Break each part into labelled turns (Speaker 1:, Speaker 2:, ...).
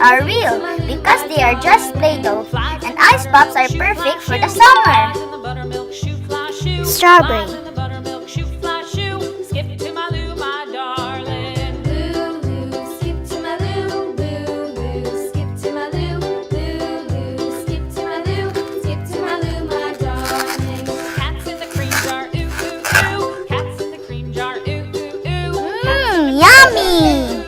Speaker 1: are real because they are just Play-Doh, and ice pops are perfect for the summer. Strawberry. Yummy!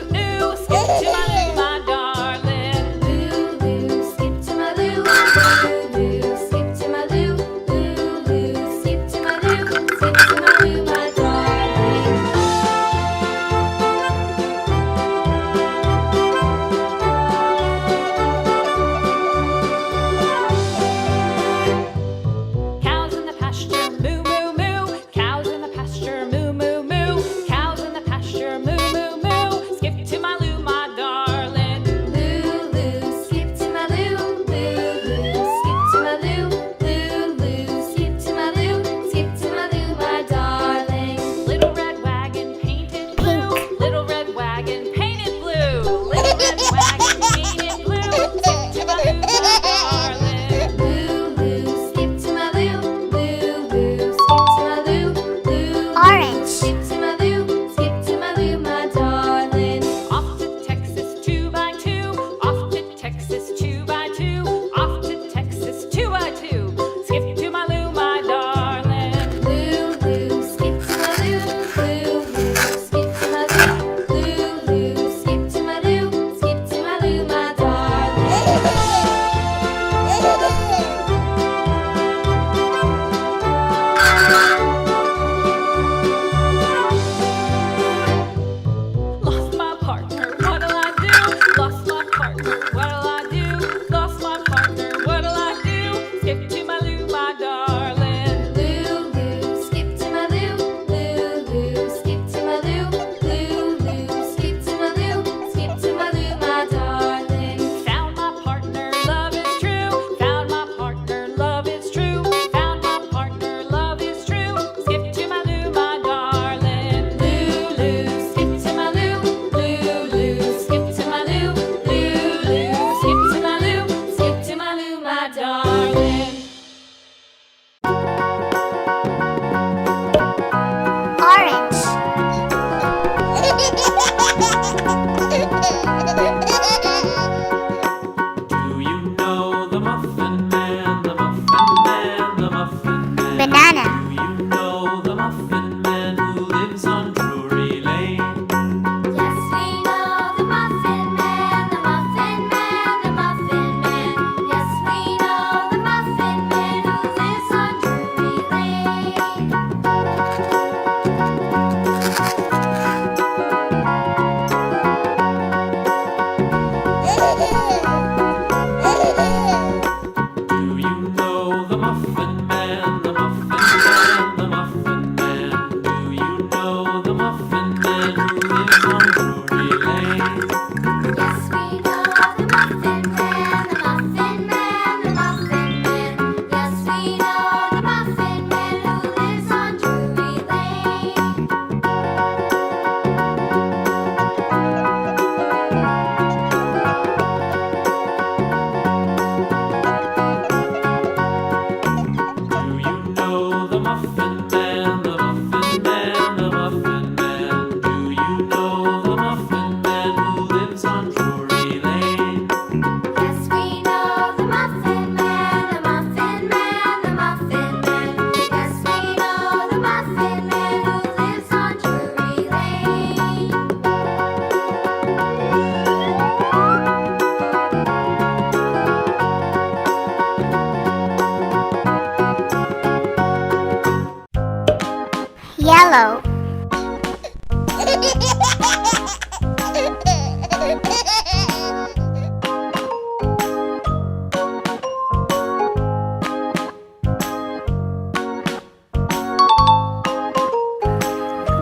Speaker 1: Yellow.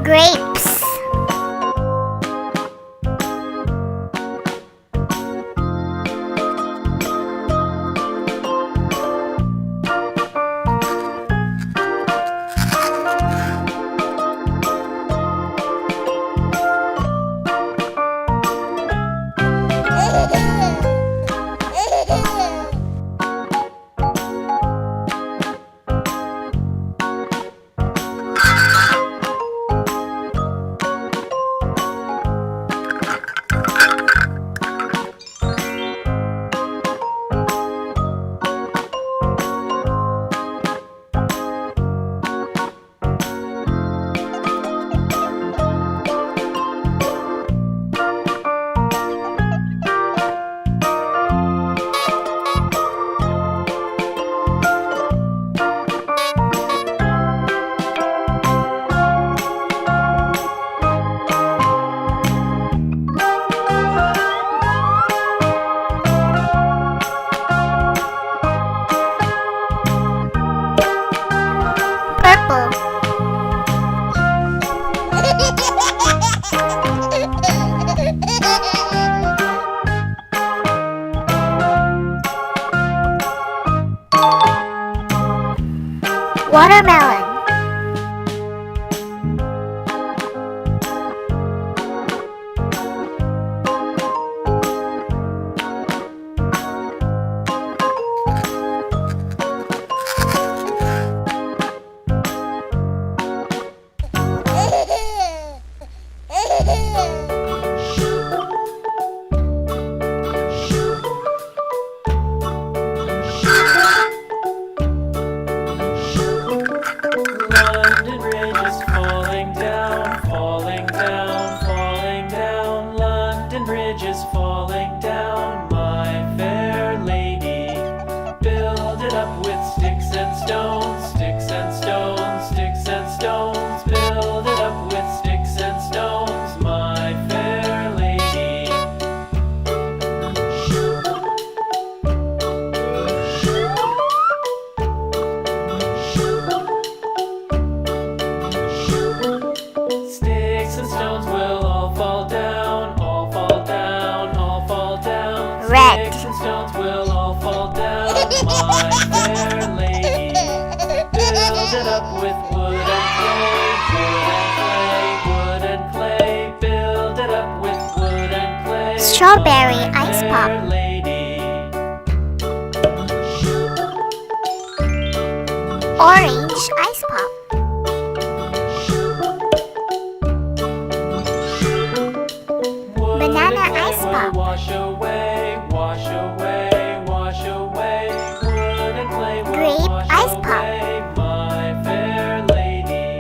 Speaker 1: Grapes. Watermelon.
Speaker 2: London Bridge is falling down, falling down, falling down. London Bridge is falling down, my fair lady. Build it up with sticks and stones, sticks and stones, sticks and stones. Build it up with sticks and stones, my fair lady. Sticks and stones will all fall down, all fall down, all fall down.
Speaker 1: Red.
Speaker 2: Sticks and stones will all fall down, my fair lady. Build it up with wood and clay, wood and clay, wood and clay. Build it up with wood and clay.
Speaker 1: Strawberry
Speaker 2: my
Speaker 1: ice
Speaker 2: fair
Speaker 1: pop.
Speaker 2: lady.
Speaker 1: Orange ice pop.
Speaker 2: Wood
Speaker 1: Banana
Speaker 2: and clay
Speaker 1: ice
Speaker 2: will
Speaker 1: pop.
Speaker 2: wash away, wash away, wash away. Wood and clay will
Speaker 1: Grape
Speaker 2: wash
Speaker 1: ice pop.
Speaker 2: away, my fair lady.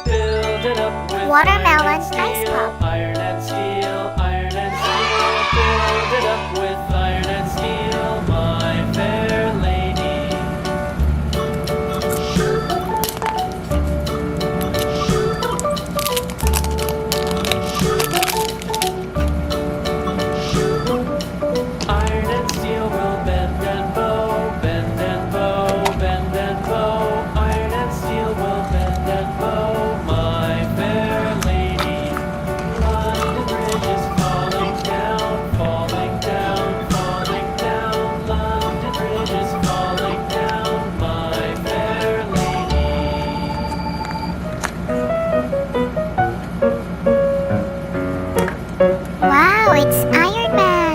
Speaker 2: Build it up with
Speaker 1: Watermelon
Speaker 2: iron and steel,
Speaker 1: ice pop.
Speaker 2: iron and steel, iron and steel. Build it up with iron and steel, my fair lady. Iron and steel will bend and bow, bend and bow, bend and bow. Iron and steel will bend and bow, my fair lady. London Bridge is falling down, falling down, falling down. London Bridge is falling down, my fair lady.
Speaker 1: Wow, it's Iron Man.